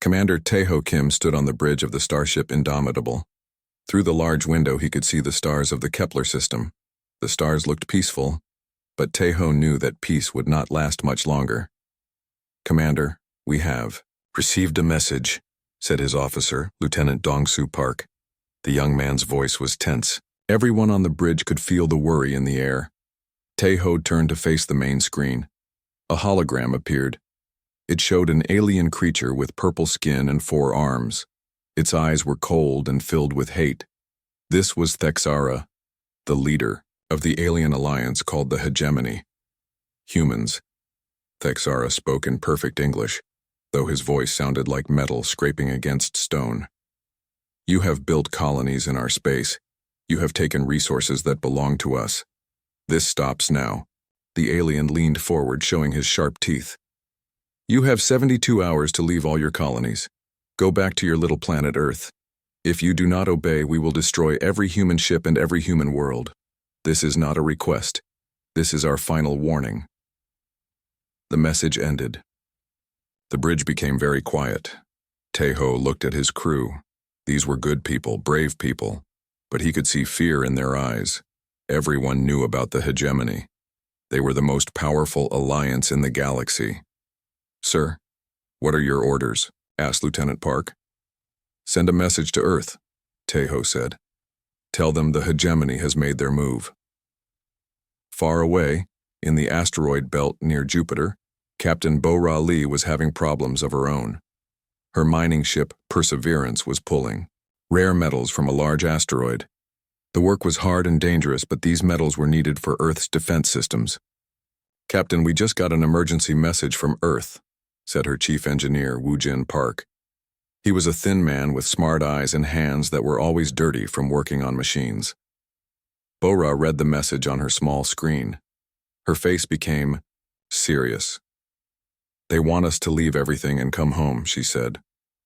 Commander Taeho Kim stood on the bridge of the starship Indomitable. Through the large window he could see the stars of the Kepler system. The stars looked peaceful, but Taeho knew that peace would not last much longer. "Commander, we have received a message," said his officer, Lieutenant Dong-Soo Park. The young man's voice was tense. Everyone on the bridge could feel the worry in the air. Taeho turned to face the main screen. A hologram appeared. It showed an alien creature with purple skin and 4 arms. Its eyes were cold and filled with hate. This was Thexara, the leader of the alien alliance called the Hegemony. "Humans." Thexara spoke in perfect English, though his voice sounded like metal scraping against stone. "You have built colonies in our space. You have taken resources that belong to us. This stops now." The alien leaned forward, showing his sharp teeth. "You have 72 hours to leave all your colonies. Go back to your little planet Earth. If you do not obey, we will destroy every human ship and every human world. This is not a request. This is our final warning." The message ended. The bridge became very quiet. Taeho looked at his crew. These were good people, brave people, but he could see fear in their eyes. Everyone knew about the Hegemony. They were the most powerful alliance in the galaxy. "Sir, what are your orders?" asked Lieutenant Park. "Send a message to Earth," Taeho said. "Tell them the Hegemony has made their move." Far away, in the asteroid belt near Jupiter, Captain Bo-Ra Lee was having problems of her own. Her mining ship, Perseverance, was pulling rare metals from a large asteroid. The work was hard and dangerous, but these metals were needed for Earth's defense systems. "Captain, we just got an emergency message from Earth," said her chief engineer, Woo-Jin Park. He was a thin man with smart eyes and hands that were always dirty from working on machines. Bo-Ra read the message on her small screen. Her face became serious. "They want us to leave everything and come home," she said.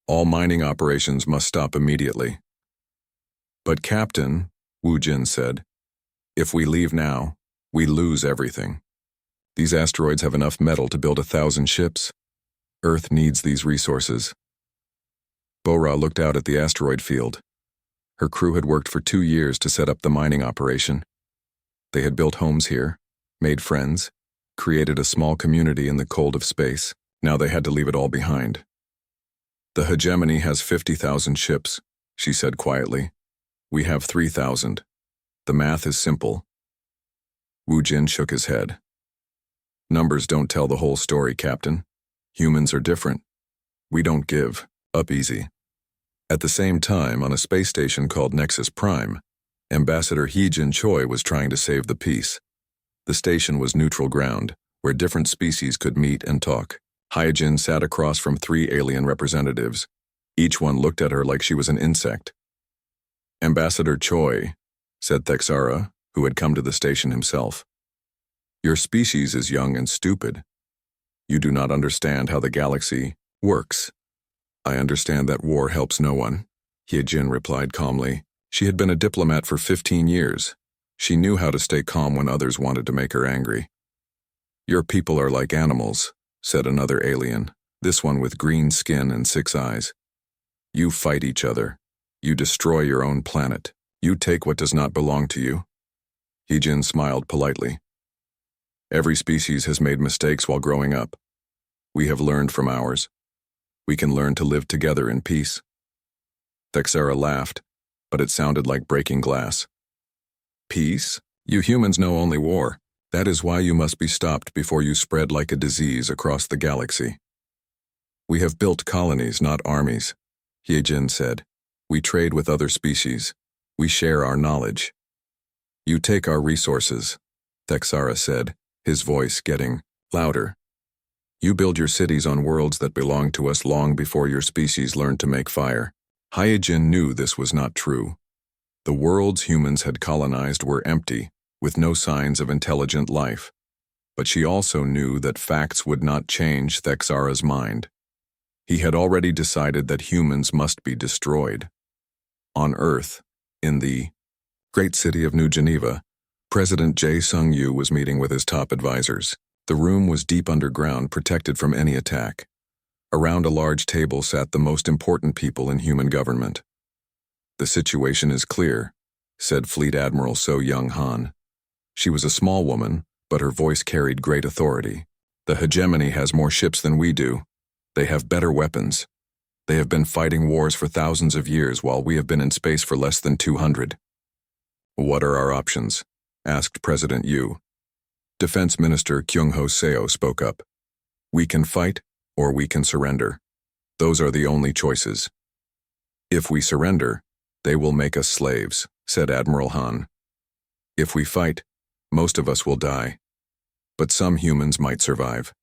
"All mining operations must stop immediately." "But Captain," Woo-Jin said, "if we leave now, we lose everything. These asteroids have enough metal to build 1,000 ships. Earth needs these resources." Bo-Ra looked out at the asteroid field. Her crew had worked for 2 years to set up the mining operation. They had built homes here, made friends, created a small community in the cold of space. Now they had to leave it all behind. "The Hegemony has 50,000 ships," she said quietly. "We have 3,000. The math is simple." Woo-Jin shook his head. "Numbers don't tell the whole story, Captain. Humans are different. We don't give up easy." At the same time, on a space station called Nexus Prime, Ambassador Hee-Jin Choi was trying to save the peace. The station was neutral ground, where different species could meet and talk. Hee-Jin sat across from 3 alien representatives. Each one looked at her like she was an insect. "Ambassador Choi," said Thexara, who had come to the station himself. "Your species is young and stupid. You do not understand how the galaxy works." "I understand that war helps no one," Hee-Jin replied calmly. She had been a diplomat for 15 years. She knew how to stay calm when others wanted to make her angry. "Your people are like animals," said another alien, this one with green skin and 6 eyes. "You fight each other. You destroy your own planet. You take what does not belong to you." Hee-Jin smiled politely. "Every species has made mistakes while growing up. We have learned from ours. We can learn to live together in peace." Thexara laughed, but it sounded like breaking glass. "Peace? You humans know only war. That is why you must be stopped before you spread like a disease across the galaxy." "We have built colonies, not armies," Hee-Jin said. "We trade with other species. We share our knowledge." "You take our resources," Thexara said, his voice getting louder. "You build your cities on worlds that belong to us long before your species learned to make fire." Hee-Jin knew this was not true. The worlds humans had colonized were empty, with no signs of intelligent life. But she also knew that facts would not change Thexara's mind. He had already decided that humans must be destroyed. On Earth, in the great city of New Geneva, President Jae Sung-yu was meeting with his top advisors. The room was deep underground, protected from any attack. Around a large table sat the most important people in human government. "The situation is clear," said Fleet Admiral So Young-han. She was a small woman, but her voice carried great authority. "The hegemony has more ships than we do. They have better weapons. They have been fighting wars for thousands of years while we have been in space for less than 200. "What are our options?" asked President Yu. Defense Minister Kyung-ho Seo spoke up. "We can fight, or we can surrender. Those are the only choices. If we surrender, they will make us slaves," said Admiral Han. "If we fight, most of us will die. But some humans might survive.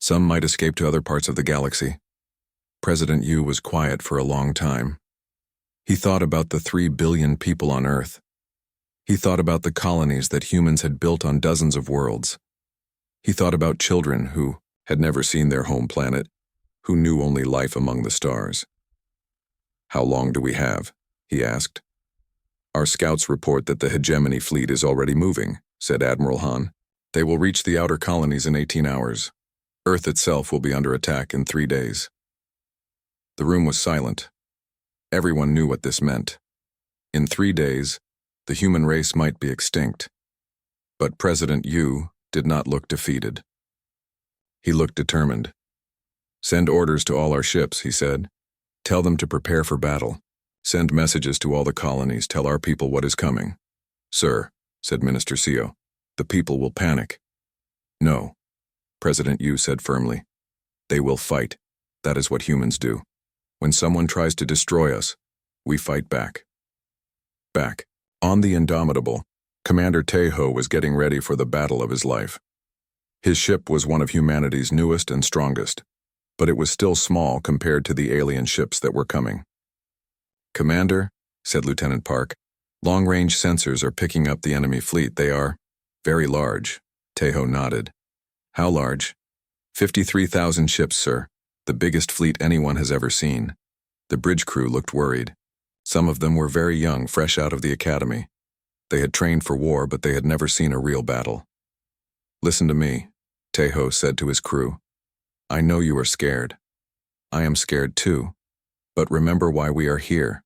Some might escape to other parts of the galaxy." President Yu was quiet for a long time. He thought about the 3 billion people on Earth. He thought about the colonies that humans had built on dozens of worlds. He thought about children who had never seen their home planet, who knew only life among the stars. "How long do we have?" he asked. "Our scouts report that the hegemony fleet is already moving," said Admiral Han. "They will reach the outer colonies in 18 hours. Earth itself will be under attack in 3 days." The room was silent. Everyone knew what this meant. In 3 days, the human race might be extinct. But President Yu did not look defeated. He looked determined. "Send orders to all our ships," he said. "Tell them to prepare for battle. Send messages to all the colonies. Tell our people what is coming." "Sir," said Minister Seo, "the people will panic." "No," President Yu said firmly. "They will fight. That is what humans do. When someone tries to destroy us, we fight back." Back. On the Indomitable, Commander Taeho was getting ready for the battle of his life. His ship was one of humanity's newest and strongest, but it was still small compared to the alien ships that were coming. "Commander," said Lieutenant Park, "long-range sensors are picking up the enemy fleet. They are very large." Taeho nodded. "How large?" 53,000 ships, sir. The biggest fleet anyone has ever seen." The bridge crew looked worried. Some of them were very young, fresh out of the academy. They had trained for war, but they had never seen a real battle. "Listen to me," Taeho said to his crew. "I know you are scared. I am scared too. But remember why we are here.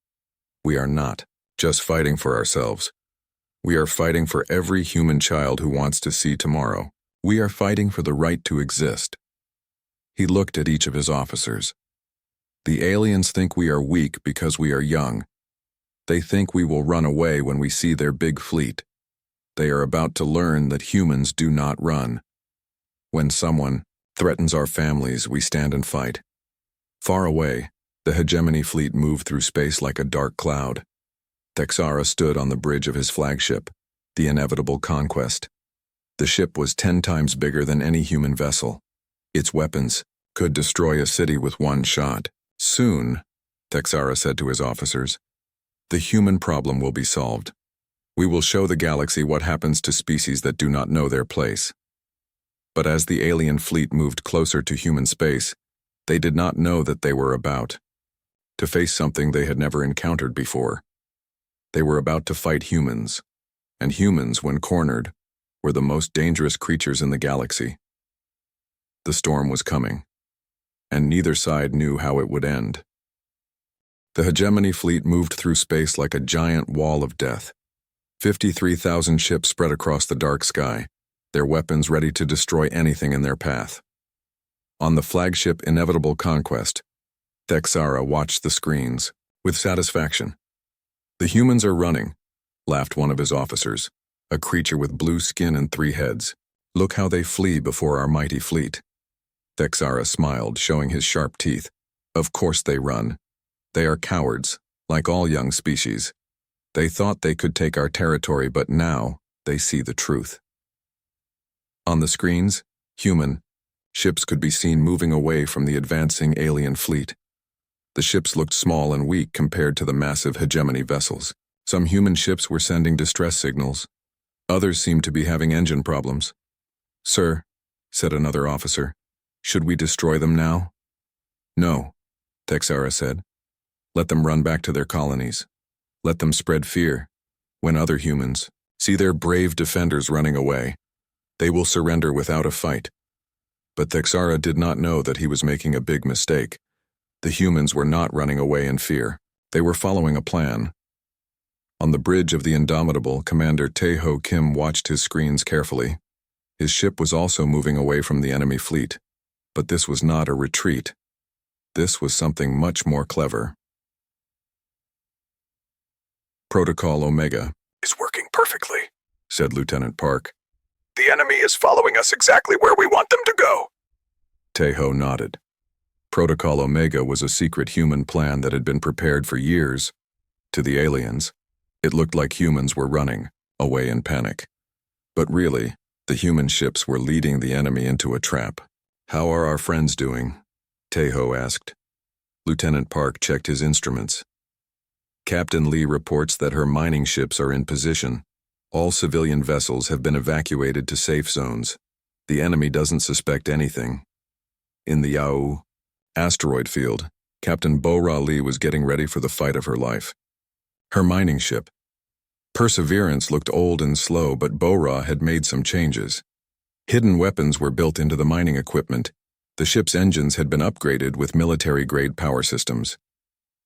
We are not just fighting for ourselves. We are fighting for every human child who wants to see tomorrow. We are fighting for the right to exist." He looked at each of his officers. "The aliens think we are weak because we are young. They think we will run away when we see their big fleet. They are about to learn that humans do not run. When someone threatens our families, we stand and fight." Far away, the hegemony fleet moved through space like a dark cloud. Texara stood on the bridge of his flagship, the Inevitable Conquest. The ship was 10 times bigger than any human vessel. Its weapons could destroy a city with one shot. "Soon," Texara said to his officers, "the human problem will be solved. We will show the galaxy what happens to species that do not know their place." But as the alien fleet moved closer to human space, they did not know that they were about to face something they had never encountered before. They were about to fight humans, and humans, when cornered, were the most dangerous creatures in the galaxy. The storm was coming, and neither side knew how it would end. The hegemony fleet moved through space like a giant wall of death. 53,000 ships spread across the dark sky, their weapons ready to destroy anything in their path. On the flagship Inevitable Conquest, Texara watched the screens with satisfaction. "The humans are running," laughed one of his officers, a creature with blue skin and 3 heads. "Look how they flee before our mighty fleet." Texara smiled, showing his sharp teeth. "Of course they run. They are cowards, like all young species. They thought they could take our territory, but now they see the truth." On the screens, human ships could be seen moving away from the advancing alien fleet. The ships looked small and weak compared to the massive hegemony vessels. Some human ships were sending distress signals. Others seemed to be having engine problems. "Sir," said another officer, "should we destroy them now?" "No," Texara said. "Let them run back to their colonies. Let them spread fear. When other humans see their brave defenders running away, they will surrender without a fight. But Thexara did not know that he was making a big mistake. The humans were not running away in fear. They were following a plan. On the bridge of the Indomitable, Commander Tae-ho Kim watched his screens carefully. His ship was also moving away from the enemy fleet. But this was not a retreat. This was something much more clever. Protocol Omega is working perfectly, said Lieutenant Park. The enemy is following us exactly where we want them to go. Tae-ho nodded. Protocol Omega was a secret human plan that had been prepared for years. To the aliens, it looked like humans were running away in panic. But really, the human ships were leading the enemy into a trap. How are our friends doing? Tae-ho asked. Lieutenant Park checked his instruments. Captain Lee reports that her mining ships are in position. All civilian vessels have been evacuated to safe zones. The enemy doesn't suspect anything. In the Yao asteroid field, Captain Bo-Ra Lee was getting ready for the fight of her life. Her mining ship, Perseverance, looked old and slow, but Bo-Ra had made some changes. Hidden weapons were built into the mining equipment. The ship's engines had been upgraded with military-grade power systems.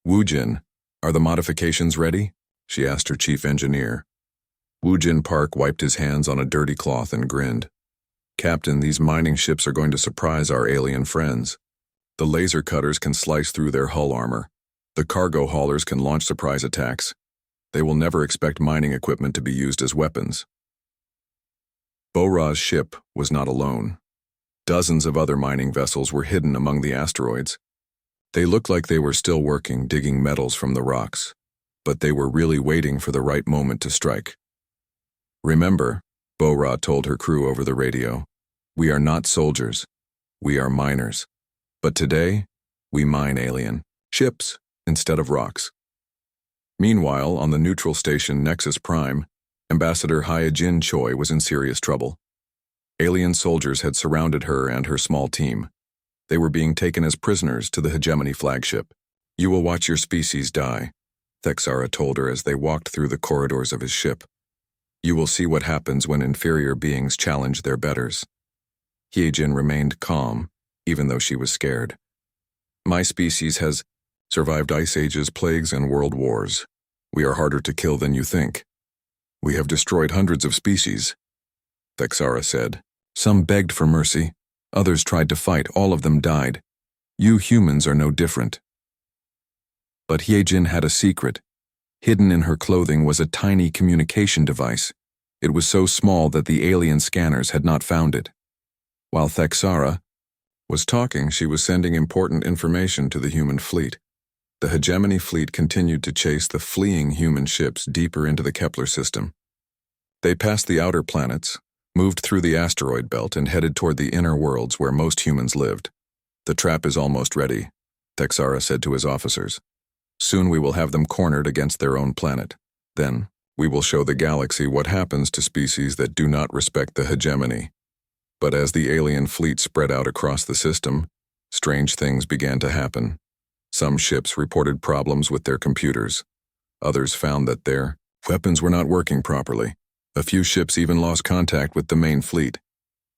Woojin, are the modifications ready? She asked her chief engineer. Woojin Park wiped his hands on a dirty cloth and grinned. Captain, these mining ships are going to surprise our alien friends. The laser cutters can slice through their hull armor. The cargo haulers can launch surprise attacks. They will never expect mining equipment to be used as weapons. Bo-Ra's ship was not alone. Dozens of other mining vessels were hidden among the asteroids. They looked like they were still working, digging metals from the rocks, but they were really waiting for the right moment to strike. Remember, Bo-Ra told her crew over the radio, we are not soldiers. We are miners. But today, we mine alien ships instead of rocks. Meanwhile, on the neutral station Nexus Prime, Ambassador Hyojin Choi was in serious trouble. Alien soldiers had surrounded her and her small team. They were being taken as prisoners to the Hegemony flagship. You will watch your species die, Thexara told her as they walked through the corridors of his ship. You will see what happens when inferior beings challenge their betters. Hyojin remained calm, even though she was scared. My species has survived ice ages, plagues, and world wars. We are harder to kill than you think. We have destroyed hundreds of species, Thexara said. Some begged for mercy. Others tried to fight. All of them died. You humans are no different. But Hyojin had a secret. Hidden in her clothing was a tiny communication device. It was so small that the alien scanners had not found it. While Thexara was talking, she was sending important information to the human fleet. The Hegemony fleet continued to chase the fleeing human ships deeper into the Kepler system. They passed the outer planets, moved through the asteroid belt, and headed toward the inner worlds where most humans lived. The trap is almost ready, Thexara said to his officers. Soon we will have them cornered against their own planet. Then, we will show the galaxy what happens to species that do not respect the Hegemony. But as the alien fleet spread out across the system, strange things began to happen. Some ships reported problems with their computers. Others found that their weapons were not working properly. A few ships even lost contact with the main fleet.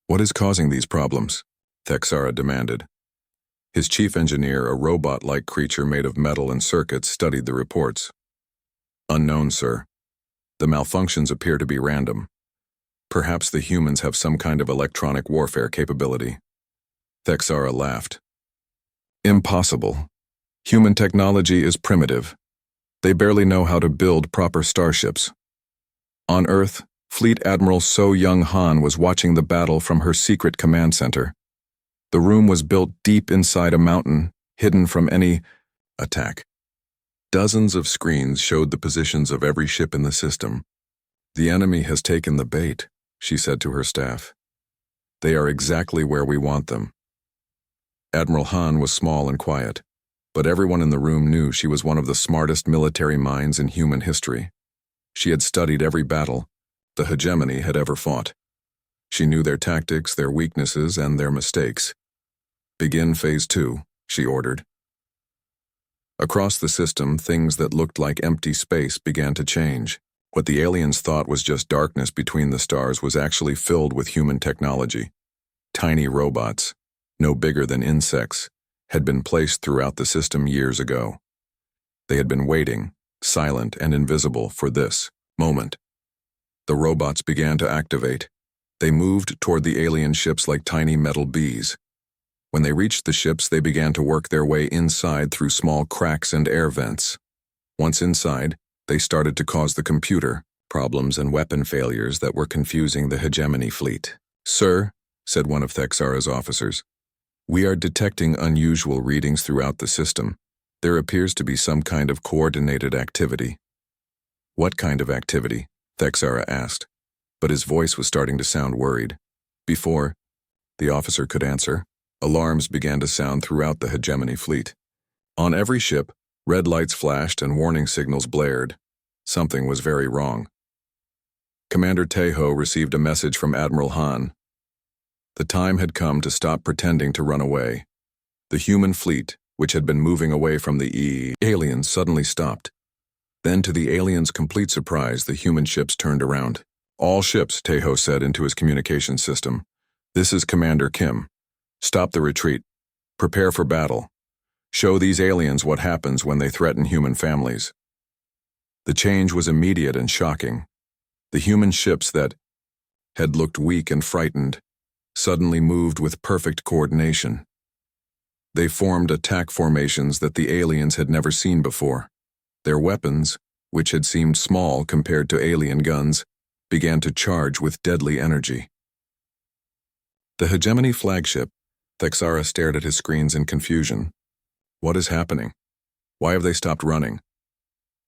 What is causing these problems? Thexara demanded. His chief engineer, a robot-like creature made of metal and circuits, studied the reports. Unknown, sir. The malfunctions appear to be random. Perhaps the humans have some kind of electronic warfare capability. Thexara laughed. Impossible. Human technology is primitive. They barely know how to build proper starships. On Earth, Fleet Admiral So Young-han was watching the battle from her secret command center. The room was built deep inside a mountain, hidden from any attack. Dozens of screens showed the positions of every ship in the system. The enemy has taken the bait, she said to her staff. They are exactly where we want them. Admiral Han was small and quiet, but everyone in the room knew she was one of the smartest military minds in human history. She had studied every battle the Hegemony had ever fought. She knew their tactics, their weaknesses, and their mistakes. Begin Phase 2, she ordered. Across the system, things that looked like empty space began to change. What the aliens thought was just darkness between the stars was actually filled with human technology. Tiny robots, no bigger than insects, had been placed throughout the system years ago. They had been waiting, silent and invisible, for this moment. The robots began to activate. They moved toward the alien ships like tiny metal bees. When they reached the ships, they began to work their way inside through small cracks and air vents. Once inside, they started to cause the computer problems and weapon failures that were confusing the hegemony fleet. "Sir," said one of Thexara's officers, "we are detecting unusual readings throughout the system. There appears to be some kind of coordinated activity." "What kind of activity?" Thexara asked, but his voice was starting to sound worried. Before the officer could answer, alarms began to sound throughout the hegemony fleet. On every ship, red lights flashed and warning signals blared. Something was very wrong. Commander Tejo received a message from Admiral Han. The time had come to stop pretending to run away. The human fleet, which had been moving away from the aliens, suddenly stopped. Then, to the aliens' complete surprise, the human ships turned around. "All ships," Tejo said into his communication system. "This is Commander Kim. Stop the retreat. Prepare for battle. Show these aliens what happens when they threaten human families." The change was immediate and shocking. The human ships that had looked weak and frightened suddenly moved with perfect coordination. They formed attack formations that the aliens had never seen before. Their weapons, which had seemed small compared to alien guns, began to charge with deadly energy. The hegemony flagship, Thexara stared at his screens in confusion. What is happening? Why have they stopped running?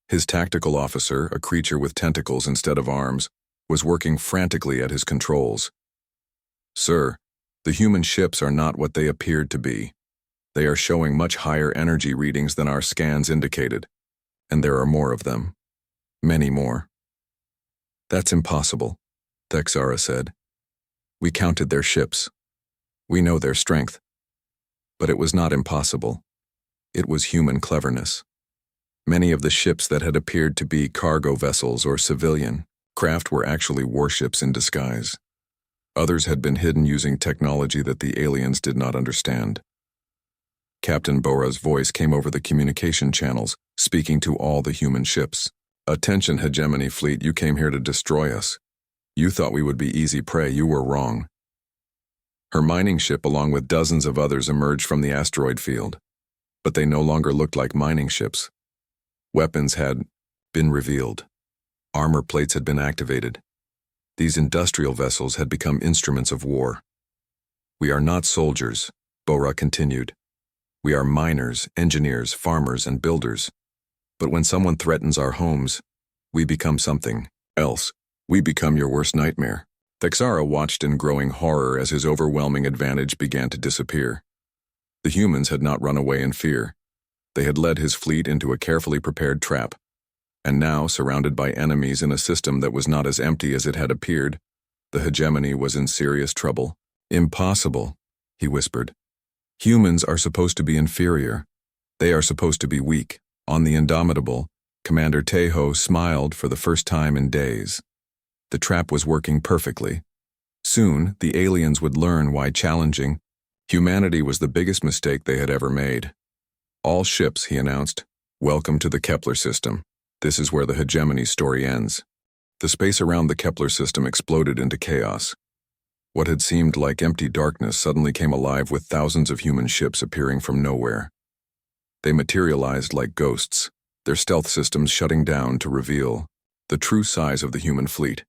His tactical officer, a creature with tentacles instead of arms, was working frantically at his controls. "Sir, the human ships are not what they appeared to be. They are showing much higher energy readings than our scans indicated, and there are more of them. Many more." "That's impossible," Thexara said. "We counted their ships. We know their strength." But it was not impossible. It was human cleverness. Many of the ships that had appeared to be cargo vessels or civilian craft were actually warships in disguise. Others had been hidden using technology that the aliens did not understand. Captain Bora's voice came over the communication channels, speaking to all the human ships. "Attention, hegemony fleet, you came here to destroy us. You thought we would be easy prey. You were wrong." Her mining ship, along with dozens of others, emerged from the asteroid field. But they no longer looked like mining ships. Weapons had been revealed. Armor plates had been activated. These industrial vessels had become instruments of war. "We are not soldiers," Bora continued. "We are miners, engineers, farmers, and builders. But when someone threatens our homes, we become something else. We become your worst nightmare." Thexara watched in growing horror as his overwhelming advantage began to disappear. The humans had not run away in fear. They had led his fleet into a carefully prepared trap. And now, surrounded by enemies in a system that was not as empty as it had appeared, the hegemony was in serious trouble. "Impossible," he whispered. "Humans are supposed to be inferior. They are supposed to be weak." On the Indomitable, Commander Tejo smiled for the first time in days. The trap was working perfectly. Soon, the aliens would learn why challenging humanity was the biggest mistake they had ever made. "All ships," he announced, "welcome to the Kepler system. This is where the hegemony story ends." The space around the Kepler system exploded into chaos. What had seemed like empty darkness suddenly came alive with thousands of human ships appearing from nowhere. They materialized like ghosts, their stealth systems shutting down to reveal the true size of the human fleet.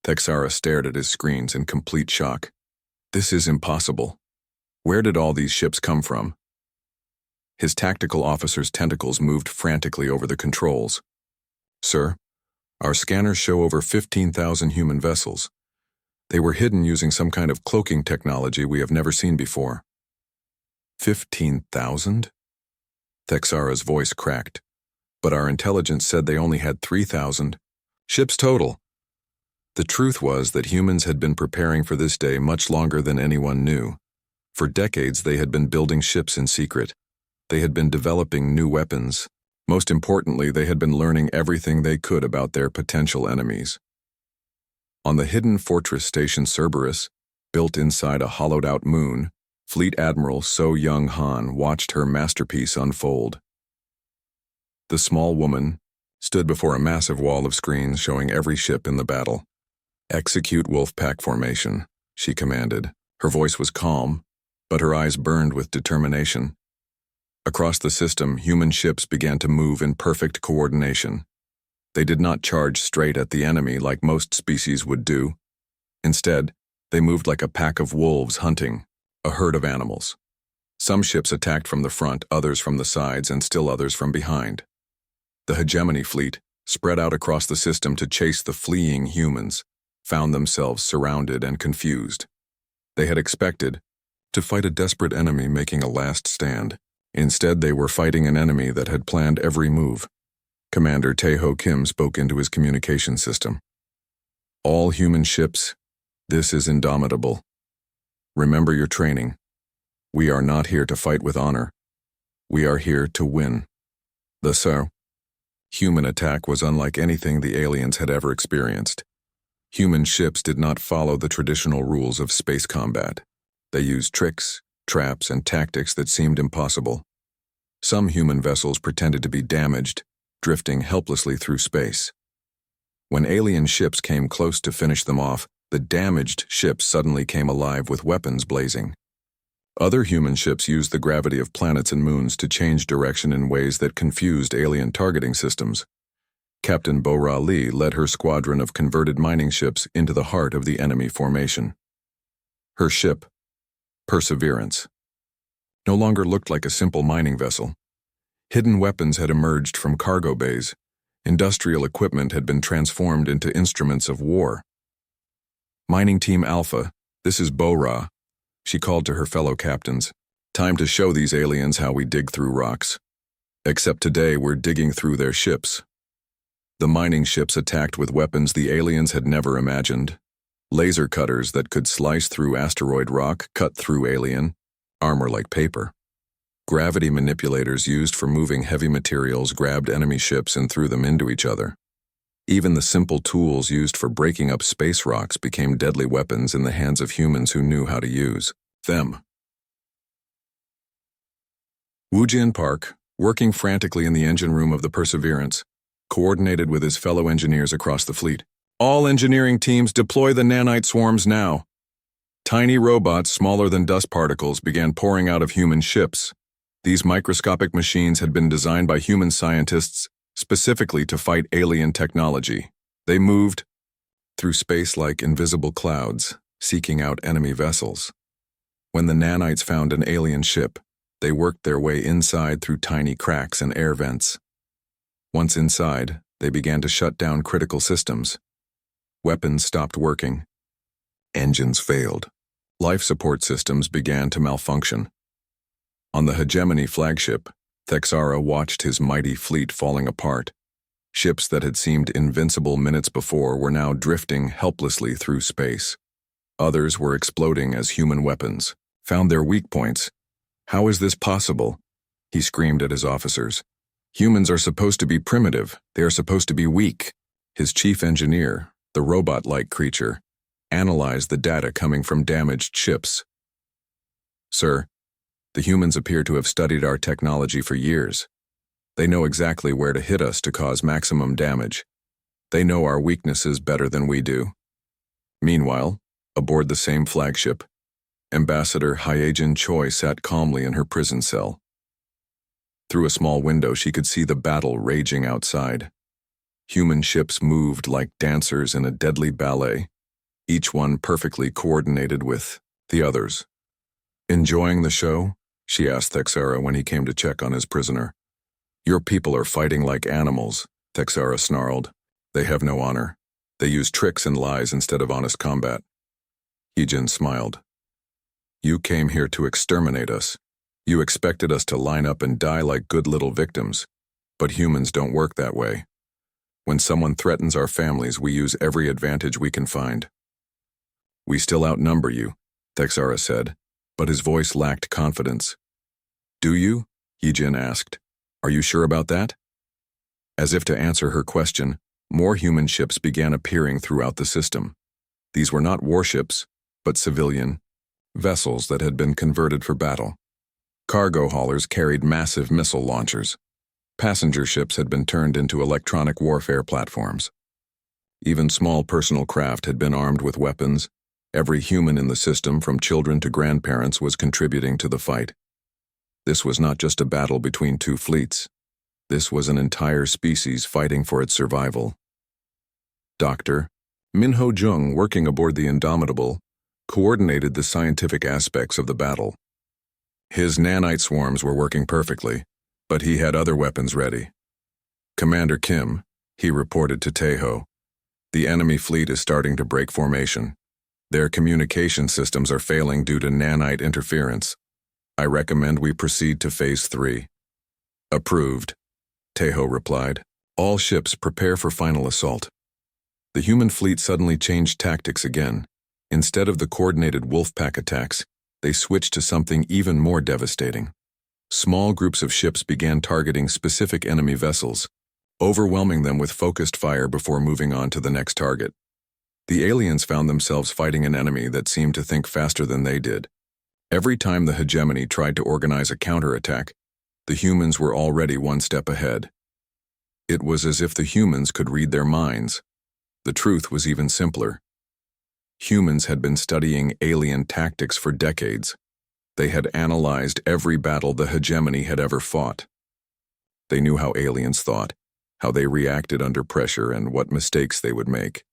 Thexara stared at his screens in complete shock. "This is impossible. Where did all these ships come from?" His tactical officer's tentacles moved frantically over the controls. "Sir, our scanners show over 15,000 human vessels. They were hidden using some kind of cloaking technology we have never seen before." 15,000? Thexara's voice cracked. "But our intelligence said they only had 3,000 ships total." The truth was that humans had been preparing for this day much longer than anyone knew. For decades they had been building ships in secret. They had been developing new weapons. Most importantly, they had been learning everything they could about their potential enemies. On the hidden fortress station Cerberus, built inside a hollowed-out moon, Fleet Admiral So Young-han watched her masterpiece unfold. The small woman stood before a massive wall of screens showing every ship in the battle. "Execute Wolfpack formation," she commanded. Her voice was calm, but her eyes burned with determination. Across the system, human ships began to move in perfect coordination. They did not charge straight at the enemy like most species would do. Instead, they moved like a pack of wolves hunting a herd of animals. Some ships attacked from the front, others from the sides, and still others from behind. The hegemony fleet, spread out across the system to chase the fleeing humans, found themselves surrounded and confused. They had expected to fight a desperate enemy making a last stand. Instead, they were fighting an enemy that had planned every move. Commander Tae-ho Kim spoke into his communication system. "All human ships, this is Indomitable. Remember your training. We are not here to fight with honor. We are here to win." The human attack was unlike anything the aliens had ever experienced. Human ships did not follow the traditional rules of space combat. They used tricks, traps, and tactics that seemed impossible. Some human vessels pretended to be damaged, drifting helplessly through space. When alien ships came close to finish them off, the damaged ships suddenly came alive with weapons blazing. Other human ships used the gravity of planets and moons to change direction in ways that confused alien targeting systems. Captain Bo-Ra Lee led her squadron of converted mining ships into the heart of the enemy formation. Her ship, Perseverance, no longer looked like a simple mining vessel. Hidden weapons had emerged from cargo bays. Industrial equipment had been transformed into instruments of war. "Mining Team Alpha, this is Bo-Ra," she called to her fellow captains. "Time to show these aliens how we dig through rocks. Except today we're digging through their ships." The mining ships attacked with weapons the aliens had never imagined. Laser cutters that could slice through asteroid rock, cut through alien armor like paper. Gravity manipulators used for moving heavy materials grabbed enemy ships and threw them into each other. Even the simple tools used for breaking up space rocks became deadly weapons in the hands of humans who knew how to use them. Woo-Jin Park, working frantically in the engine room of the Perseverance, coordinated with his fellow engineers across the fleet. "All engineering teams deploy the nanite swarms now." Tiny robots smaller than dust particles began pouring out of human ships. These microscopic machines had been designed by human scientists specifically to fight alien technology. They moved through space like invisible clouds, seeking out enemy vessels. When the nanites found an alien ship, they worked their way inside through tiny cracks and air vents. Once inside, they began to shut down critical systems. Weapons stopped working. Engines failed. Life support systems began to malfunction. On the Hegemony flagship, Thexara watched his mighty fleet falling apart. Ships that had seemed invincible minutes before were now drifting helplessly through space. Others were exploding as human weapons. Found their weak points. "How is this possible?" he screamed at his officers. "Humans are supposed to be primitive. They are supposed to be weak." His chief engineer, the robot-like creature, analyzed the data coming from damaged ships. "Sir, the humans appear to have studied our technology for years. They know exactly where to hit us to cause maximum damage. They know our weaknesses better than we do." Meanwhile, aboard the same flagship, Ambassador Hyejin Choi sat calmly in her prison cell. Through a small window, she could see the battle raging outside. Human ships moved like dancers in a deadly ballet, each one perfectly coordinated with the others. "Enjoying the show?" she asked Thexara when he came to check on his prisoner. "Your people are fighting like animals," Thexara snarled. "They have no honor. They use tricks and lies instead of honest combat." Hyejin smiled. "You came here to exterminate us. You expected us to line up and die like good little victims. But humans don't work that way. When someone threatens our families, we use every advantage we can find." "We still outnumber you," Thexara said, but his voice lacked confidence. "Do you?" Hyejin asked. "Are you sure about that?" As if to answer her question, more human ships began appearing throughout the system. These were not warships, but civilian, vessels that had been converted for battle. Cargo haulers carried massive missile launchers. Passenger ships had been turned into electronic warfare platforms. Even small personal craft had been armed with weapons. Every human in the system, from children to grandparents, was contributing to the fight. This was not just a battle between two fleets. This was an entire species fighting for its survival. Dr. Minho Jung, working aboard the Indomitable, coordinated the scientific aspects of the battle. His nanite swarms were working perfectly, but he had other weapons ready. Commander Kim, he reported to Taeho, the enemy fleet is starting to break formation. Their communication systems are failing due to nanite interference. I recommend we proceed to Phase 3. Approved, Taeho replied. All ships prepare for final assault. The human fleet suddenly changed tactics again. Instead of the coordinated wolfpack attacks, they switched to something even more devastating. Small groups of ships began targeting specific enemy vessels, overwhelming them with focused fire before moving on to the next target. The aliens found themselves fighting an enemy that seemed to think faster than they did. Every time the hegemony tried to organize a counterattack, the humans were already one step ahead. It was as if the humans could read their minds. The truth was even simpler. Humans had been studying alien tactics for decades. They had analyzed every battle the hegemony had ever fought. They knew how aliens thought, how they reacted under pressure, and what mistakes they would make.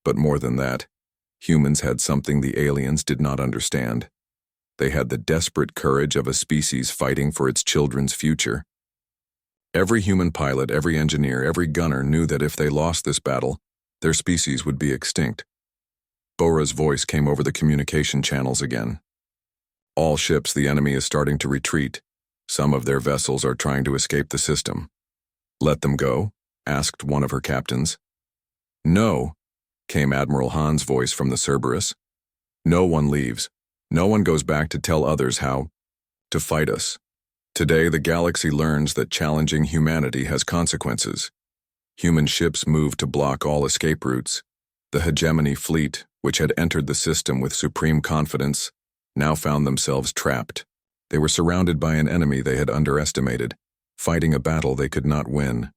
But more than that, humans had something the aliens did not understand. They had the desperate courage of a species fighting for its children's future. Every human pilot, every engineer, every gunner knew that if they lost this battle, their species would be extinct. Bora's voice came over the communication channels again. All ships, the enemy is starting to retreat. Some of their vessels are trying to escape the system. Let them go? Asked one of her captains. No, came Admiral Han's voice from the Cerberus. No one leaves. No one goes back to tell others how to fight us. Today, the galaxy learns that challenging humanity has consequences. Human ships moved to block all escape routes. The hegemony fleet, which had entered the system with supreme confidence, now found themselves trapped. They were surrounded by an enemy they had underestimated, fighting a battle they could not win.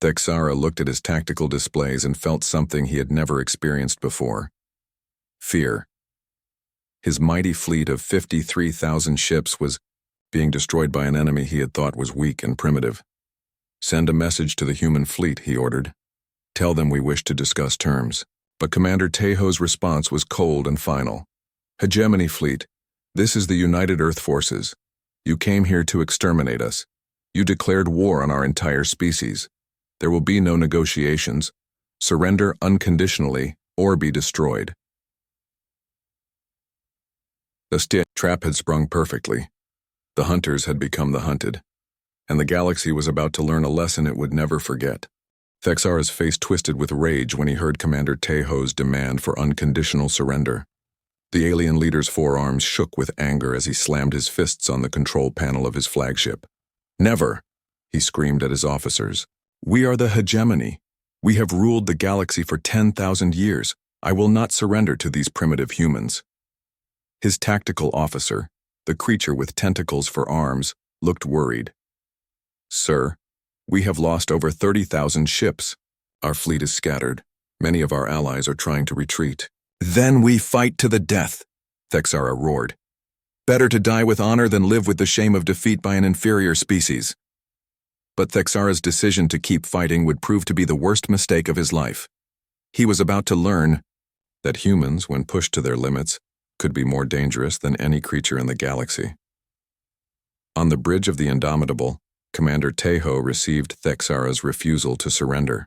Thexara looked at his tactical displays and felt something he had never experienced before. Fear. His mighty fleet of 53,000 ships was being destroyed by an enemy he had thought was weak and primitive. Send a message to the human fleet, he ordered. Tell them we wish to discuss terms. But Commander Taeho's response was cold and final. Hegemony fleet, this is the United Earth Forces. You came here to exterminate us. You declared war on our entire species. There will be no negotiations. Surrender unconditionally or be destroyed. The trap had sprung perfectly. The hunters had become the hunted, and the galaxy was about to learn a lesson it would never forget. Thexara's face twisted with rage when he heard Commander Taeho's demand for unconditional surrender. The alien leader's forearms shook with anger as he slammed his fists on the control panel of his flagship. Never, he screamed at his officers. We are the hegemony. We have ruled the galaxy for 10,000 years. I will not surrender to these primitive humans. His tactical officer, the creature with tentacles for arms, looked worried. Sir, we have lost over 30,000 ships. Our fleet is scattered. Many of our allies are trying to retreat. Then we fight to the death, Thexara roared. Better to die with honor than live with the shame of defeat by an inferior species. But Thexara's decision to keep fighting would prove to be the worst mistake of his life. He was about to learn that humans, when pushed to their limits, could be more dangerous than any creature in the galaxy. On the bridge of the Indomitable, Commander Taeho received Thexara's refusal to surrender.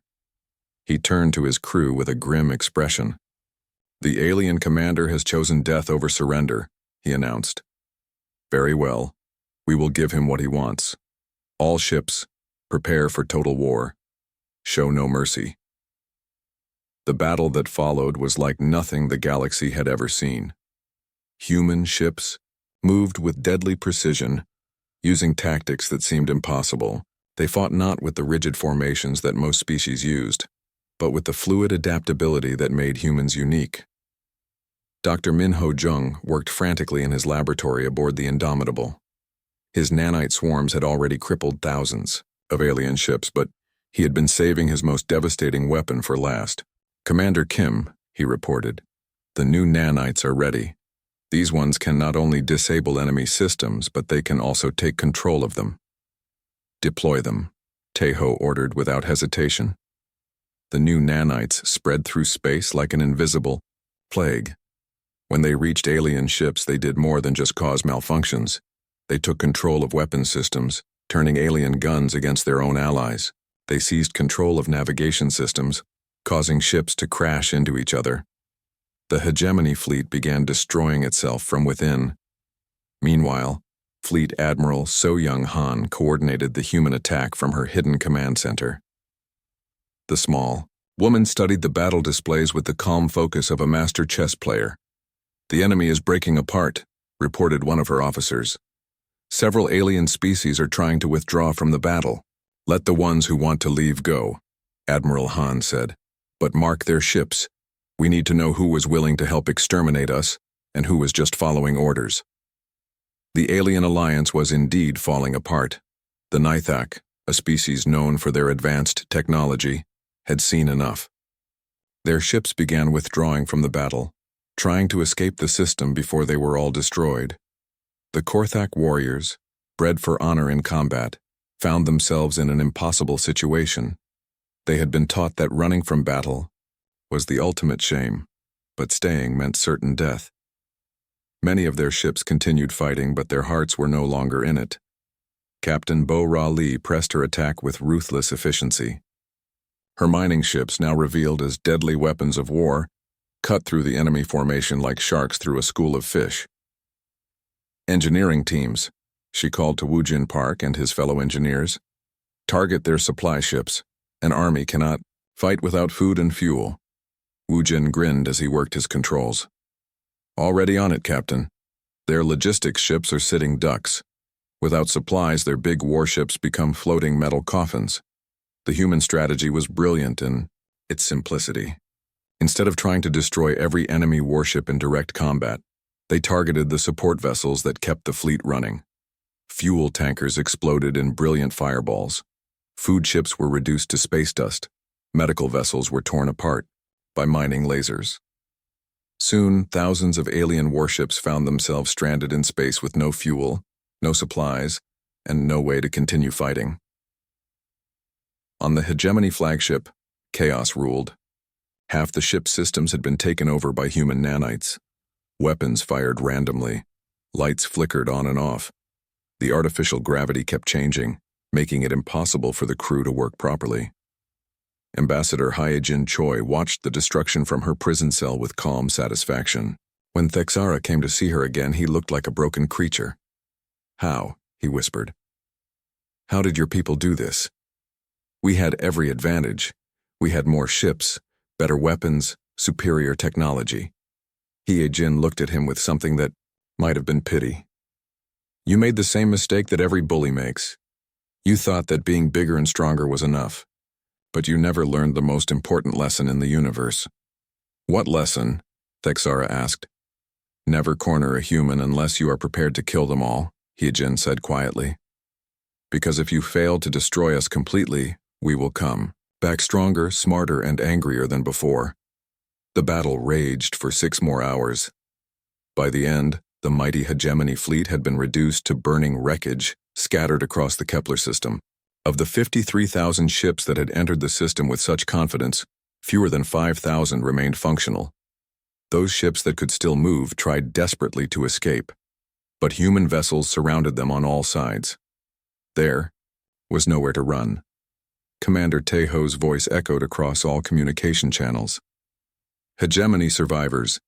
He turned to his crew with a grim expression. The alien commander has chosen death over surrender, he announced. Very well. We will give him what he wants. All ships, prepare for total war. Show no mercy. The battle that followed was like nothing the galaxy had ever seen. Human ships moved with deadly precision, using tactics that seemed impossible. They fought not with the rigid formations that most species used, but with the fluid adaptability that made humans unique. Dr. Min-Ho Jung worked frantically in his laboratory aboard the Indomitable. His nanite swarms had already crippled thousands of alien ships, but he had been saving his most devastating weapon for last. "Commander Kim," he reported, "the new nanites are ready. These ones can not only disable enemy systems, but they can also take control of them." "Deploy them," Tae-ho ordered without hesitation. The new nanites spread through space like an invisible plague. When they reached alien ships, they did more than just cause malfunctions. They took control of weapon systems, turning alien guns against their own allies. They seized control of navigation systems, causing ships to crash into each other. The hegemony fleet began destroying itself from within. Meanwhile, Fleet Admiral So Young-han coordinated the human attack from her hidden command center. The small woman studied the battle displays with the calm focus of a master chess player. "The enemy is breaking apart," reported one of her officers. "Several alien species are trying to withdraw from the battle. Let the ones who want to leave go," Admiral Han said. "But mark their ships. We need to know who was willing to help exterminate us and who was just following orders." The alien alliance was indeed falling apart. The Nithak, a species known for their advanced technology, had seen enough. Their ships began withdrawing from the battle, trying to escape the system before they were all destroyed. The Korthak warriors, bred for honor in combat, found themselves in an impossible situation. They had been taught that running from battle was the ultimate shame, but staying meant certain death. Many of their ships continued fighting, but their hearts were no longer in it. Captain Bo-Ra Lee pressed her attack with ruthless efficiency. Her mining ships, now revealed as deadly weapons of war, cut through the enemy formation like sharks through a school of fish. "Engineering teams," she called to Woojin Park and his fellow engineers. "Target their supply ships. An army cannot fight without food and fuel." Woojin grinned as he worked his controls. "Already on it, Captain. Their logistics ships are sitting ducks. Without supplies, their big warships become floating metal coffins." The human strategy was brilliant in its simplicity. Instead of trying to destroy every enemy warship in direct combat, they targeted the support vessels that kept the fleet running. Fuel tankers exploded in brilliant fireballs. Food ships were reduced to space dust. Medical vessels were torn apart by mining lasers. Soon, thousands of alien warships found themselves stranded in space with no fuel, no supplies, and no way to continue fighting. On the Hegemony flagship, chaos ruled. Half the ship's systems had been taken over by human nanites. Weapons fired randomly. Lights flickered on and off. The artificial gravity kept changing, making it impossible for the crew to work properly. Ambassador Hyejin Choi watched the destruction from her prison cell with calm satisfaction. When Thexara came to see her again, he looked like a broken creature. "How?" he whispered. "How did your people do this? We had every advantage. We had more ships, better weapons, superior technology." Hyejin looked at him with something that might have been pity. "You made the same mistake that every bully makes. You thought that being bigger and stronger was enough. But you never learned the most important lesson in the universe." "What lesson?" Thexara asked. "Never corner a human unless you are prepared to kill them all," Hyejin said quietly. "Because if you fail to destroy us completely, we will come back stronger, smarter, and angrier than before." The battle raged for 6 more hours. By the end, the mighty Hegemony fleet had been reduced to burning wreckage scattered across the Kepler system. Of the 53,000 ships that had entered the system with such confidence, fewer than 5,000 remained functional. Those ships that could still move tried desperately to escape, but human vessels surrounded them on all sides. There was nowhere to run. Commander Tae-ho's voice echoed across all communication channels. "Hegemony survivors,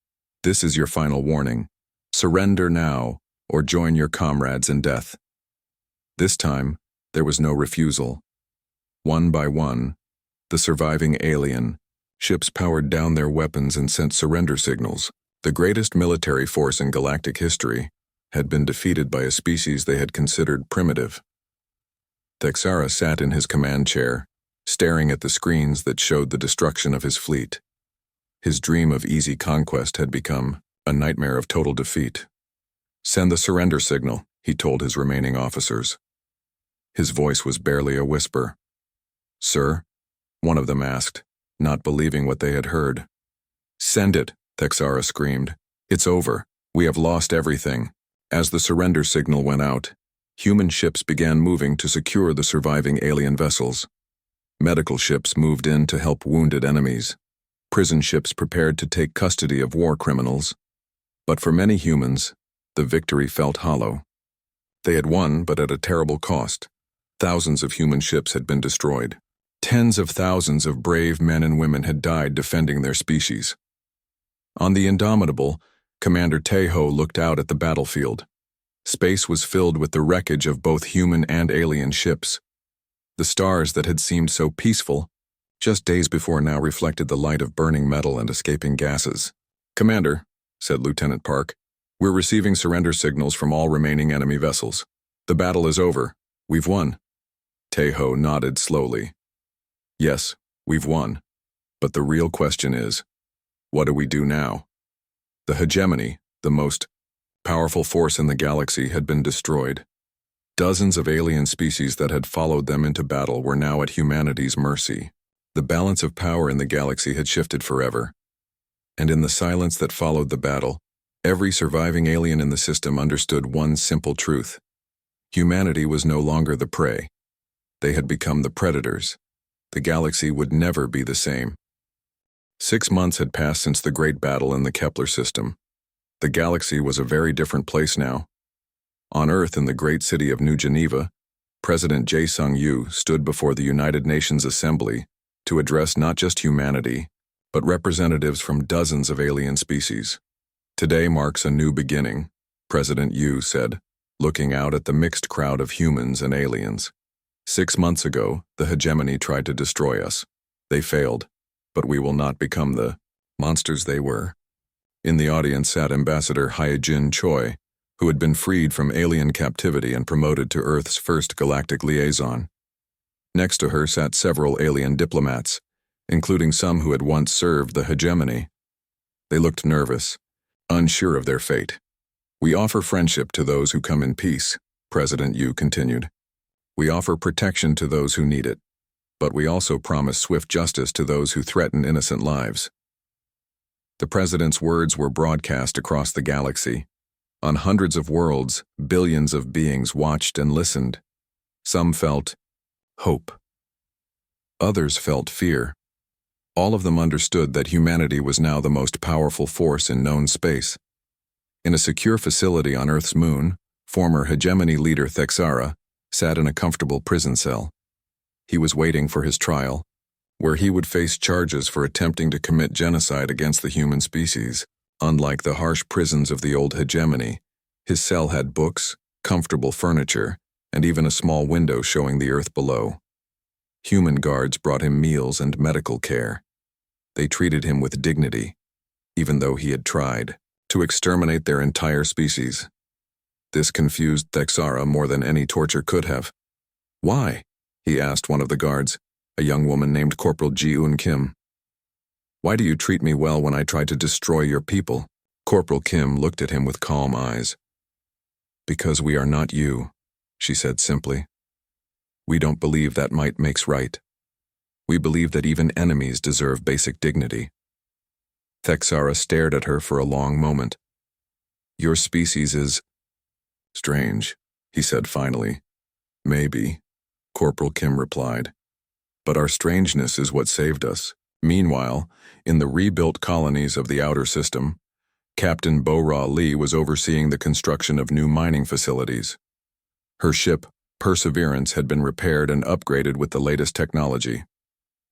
this is your final warning. Surrender now, or join your comrades in death." This time, there was no refusal. One by one, the surviving alien ships powered down their weapons and sent surrender signals. The greatest military force in galactic history had been defeated by a species they had considered primitive. Thexara sat in his command chair, staring at the screens that showed the destruction of his fleet. His dream of easy conquest had become A nightmare of total defeat. "Send the surrender signal," he told his remaining officers. His voice was barely a whisper. "Sir?" one of them asked, not believing what they had heard. "Send it," Texara screamed. "It's over. We have lost everything." As the surrender signal went out, human ships began moving to secure the surviving alien vessels. Medical ships moved in to help wounded enemies. Prison ships prepared to take custody of war criminals. But for many humans, the victory felt hollow. They had won, but at a terrible cost. Thousands of human ships had been destroyed. Tens of thousands of brave men and women had died defending their species. On the Indomitable, Commander Tejo looked out at the battlefield. Space was filled with the wreckage of both human and alien ships. The stars that had seemed so peaceful just days before now reflected the light of burning metal and escaping gases. "Commander," said Lieutenant Park, "we're receiving surrender signals from all remaining enemy vessels. The battle is over. We've won." Tejo nodded slowly. "Yes, we've won. But the real question is, what do we do now?" The hegemony, the most powerful force in the galaxy, had been destroyed. Dozens of alien species that had followed them into battle were now at humanity's mercy. The balance of power in the galaxy had shifted forever. And in the silence that followed the battle, every surviving alien in the system understood one simple truth. Humanity was no longer the prey. They had become the predators. The galaxy would never be the same. 6 months had passed since the great battle in the Kepler system. The galaxy was a very different place now. On Earth, in the great city of New Geneva, President Jae-sung-yu stood before the United Nations Assembly to address not just humanity, but representatives from dozens of alien species. "Today marks a new beginning," President Yu said, looking out at the mixed crowd of humans and aliens. 6 months ago, the hegemony tried to destroy us. They failed, but we will not become the monsters they were. In the audience sat Ambassador Hyejin Choi, who had been freed from alien captivity and promoted to Earth's first galactic liaison. Next to her sat several alien diplomats, including some who had once served the hegemony. They looked nervous, unsure of their fate. "We offer friendship to those who come in peace," President Yu continued. "We offer protection to those who need it, but we also promise swift justice to those who threaten innocent lives." The president's words were broadcast across the galaxy. On hundreds of worlds, billions of beings watched and listened. Some felt hope. Others felt fear. All of them understood that humanity was now the most powerful force in known space. In a secure facility on Earth's moon, former hegemony leader Texara sat in a comfortable prison cell. He was waiting for his trial, where he would face charges for attempting to commit genocide against the human species. Unlike the harsh prisons of the old hegemony, his cell had books, comfortable furniture, and even a small window showing the earth below. Human guards brought him meals and medical care. They treated him with dignity, even though he had tried to exterminate their entire species. This confused Texara more than any torture could have. "Why?" he asked one of the guards, a young woman named Corporal Ji-eun Kim. "Why do you treat me well when I try to destroy your people?" Corporal Kim looked at him with calm eyes. "Because we are not you," she said simply. "We don't believe that might makes right. We believe that even enemies deserve basic dignity." Texara stared at her for a long moment. "Your species is strange," he said finally. "Maybe," Corporal Kim replied. "But our strangeness is what saved us." Meanwhile, in the rebuilt colonies of the outer system, Captain Bo-Ra Lee was overseeing the construction of new mining facilities. Her ship, Perseverance, had been repaired and upgraded with the latest technology.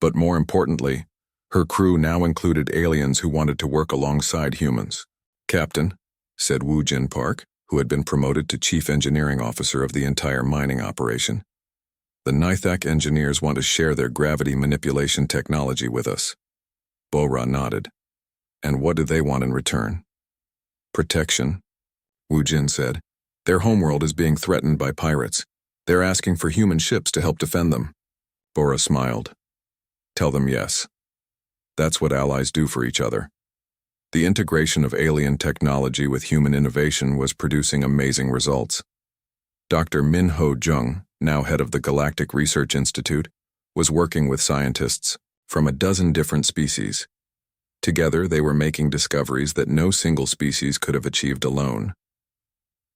But more importantly, her crew now included aliens who wanted to work alongside humans. "Captain," said Woo-Jin Park, who had been promoted to Chief Engineering Officer of the entire mining operation, "the Nithak engineers want to share their gravity manipulation technology with us." Bo-Ra nodded. "And what do they want in return?" "Protection," Woo-Jin said. "Their homeworld is being threatened by pirates. They're asking for human ships to help defend them." Bo-Ra smiled. "Tell them yes. That's what allies do for each other." The integration of alien technology with human innovation was producing amazing results. Dr. Min-Ho Jung, now head of the Galactic Research Institute, was working with scientists from a dozen different species. Together, they were making discoveries that no single species could have achieved alone.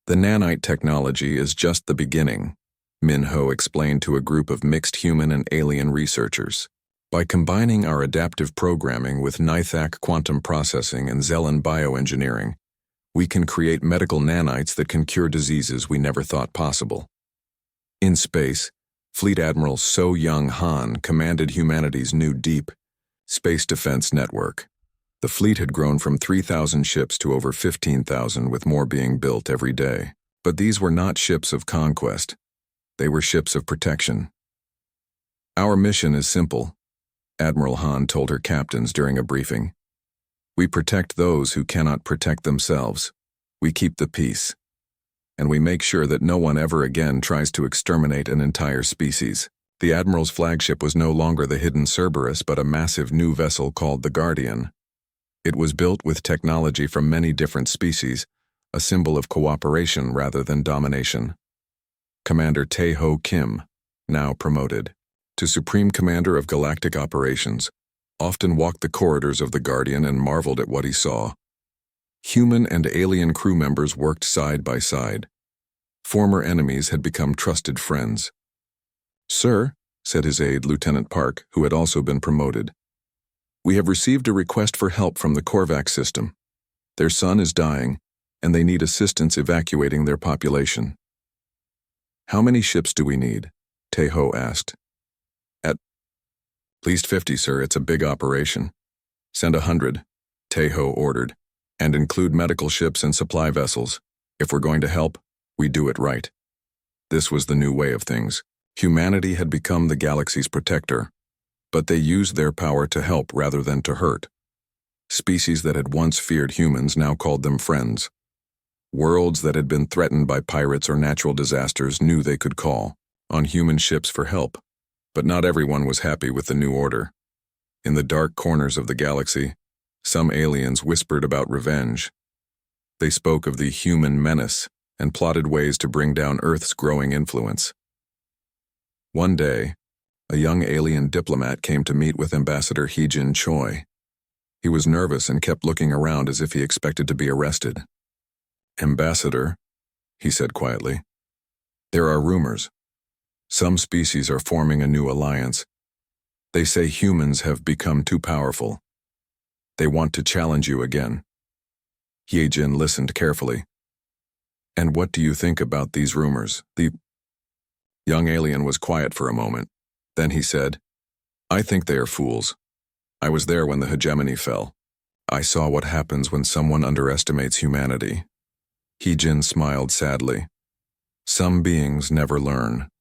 The nanite technology is just the beginning, Min-Ho explained to a group of mixed human and alien researchers. By combining our adaptive programming with NITHAC quantum processing and Xelin bioengineering, we can create medical nanites that can cure diseases we never thought possible. In space, Fleet Admiral So Young Han commanded humanity's new deep space defense network. The fleet had grown from 3,000 ships to over 15,000, with more being built every day. But these were not ships of conquest. They were ships of protection. Our mission is simple, Admiral Han told her captains during a briefing. We protect those who cannot protect themselves. We keep the peace. And we make sure that no one ever again tries to exterminate an entire species. The Admiral's flagship was no longer the hidden Cerberus, but a massive new vessel called the Guardian. It was built with technology from many different species, a symbol of cooperation rather than domination. Commander Tae-Ho Kim, now promoted to Supreme Commander of Galactic Operations, often walked the corridors of the Guardian and marveled at what he saw. Human and alien crew members worked side by side. Former enemies had become trusted friends. "Sir," said his aide, Lieutenant Park, who had also been promoted, "we have received a request for help from the Korvax system. Their son is dying, and they need assistance evacuating their population." "How many ships do we need?" Tae-Ho asked. At least 50, sir. It's a big operation." "Send 100, Tae-Ho ordered, "and include medical ships and supply vessels. If we're going to help, we do it right." This was the new way of things. Humanity had become the galaxy's protector, but they used their power to help rather than to hurt. Species that had once feared humans now called them friends. Worlds that had been threatened by pirates or natural disasters knew they could call on human ships for help. But not everyone was happy with the new order. In the dark corners of the galaxy, some aliens whispered about revenge. They spoke of the human menace and plotted ways to bring down Earth's growing influence. One day, a young alien diplomat came to meet with Ambassador Hee-Jin Choi. He was nervous and kept looking around as if he expected to be arrested. "Ambassador," he said quietly, "there are rumors. Some species are forming a new alliance. They say humans have become too powerful. They want to challenge you again." Hee-Jin listened carefully. "And what do you think about these rumors?" The young alien was quiet for a moment. Then he said, "I think they are fools. I was there when the hegemony fell. I saw what happens when someone underestimates humanity." Hee-Jin smiled sadly. "Some beings never learn.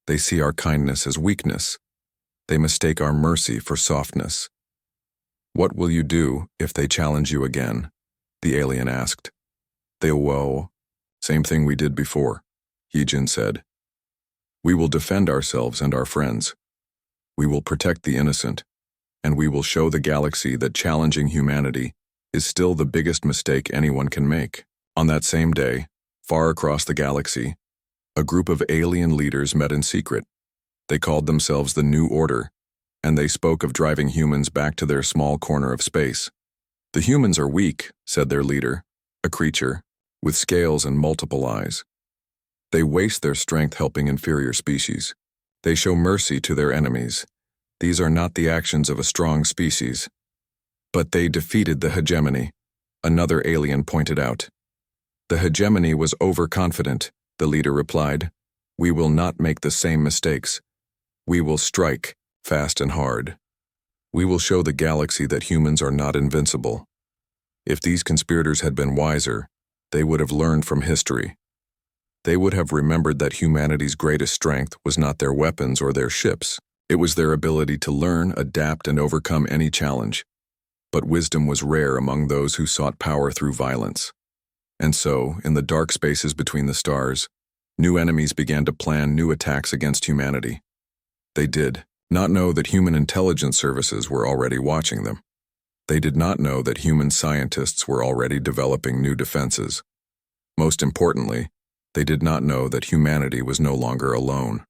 They see our kindness as weakness. They mistake our mercy for softness." "What will you do if they challenge you again?" the alien asked. "They will. Same thing we did before," Hee-Jin said. "We will defend ourselves and our friends. We will protect the innocent, and we will show the galaxy that challenging humanity is still the biggest mistake anyone can make." On that same day, far across the galaxy, a group of alien leaders met in secret. They called themselves the New Order, and they spoke of driving humans back to their small corner of space. "The humans are weak," said their leader, a creature with scales and multiple eyes. "They waste their strength helping inferior species. They show mercy to their enemies. These are not the actions of a strong species." "But they defeated the hegemony," another alien pointed out. "The hegemony was overconfident," the leader replied. "We will not make the same mistakes. We will strike fast and hard. We will show the galaxy that humans are not invincible." If these conspirators had been wiser, they would have learned from history. They would have remembered that humanity's greatest strength was not their weapons or their ships. It was their ability to learn, adapt, and overcome any challenge. But wisdom was rare among those who sought power through violence. And so, in the dark spaces between the stars, new enemies began to plan new attacks against humanity. They did not know that human intelligence services were already watching them. They did not know that human scientists were already developing new defenses. Most importantly, they did not know that humanity was no longer alone.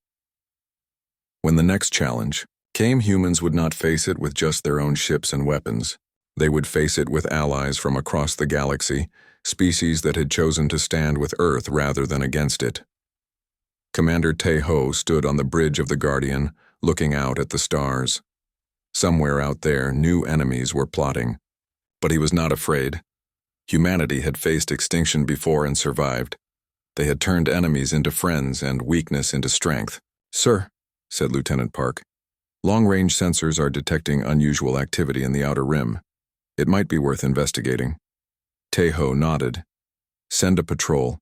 When the next challenge came, humans would not face it with just their own ships and weapons. They would face it with allies from across the galaxy, species that had chosen to stand with Earth rather than against it. Commander Tae-ho stood on the bridge of the Guardian, looking out at the stars. Somewhere out there, new enemies were plotting. But he was not afraid. Humanity had faced extinction before and survived. They had turned enemies into friends and weakness into strength. "Sir," said Lieutenant Park, "long-range sensors are detecting unusual activity in the outer rim. It might be worth investigating." Tae-ho nodded. "Send a patrol,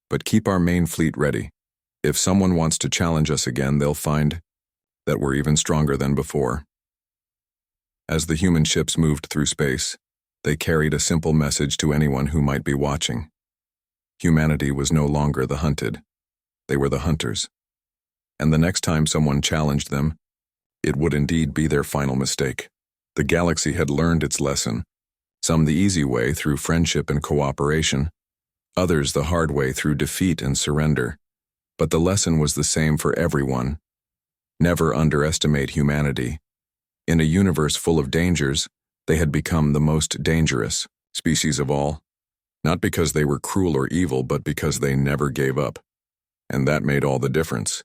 but keep our main fleet ready. If someone wants to challenge us again, they'll find that we're even stronger than before." As the human ships moved through space, they carried a simple message to anyone who might be watching. Humanity was no longer the hunted. They were the hunters. And the next time someone challenged them, it would indeed be their final mistake. The galaxy had learned its lesson, some the easy way through friendship and cooperation, others the hard way through defeat and surrender. But the lesson was the same for everyone. Never underestimate humanity. In a universe full of dangers, they had become the most dangerous species of all. Not because they were cruel or evil, but because they never gave up. And that made all the difference.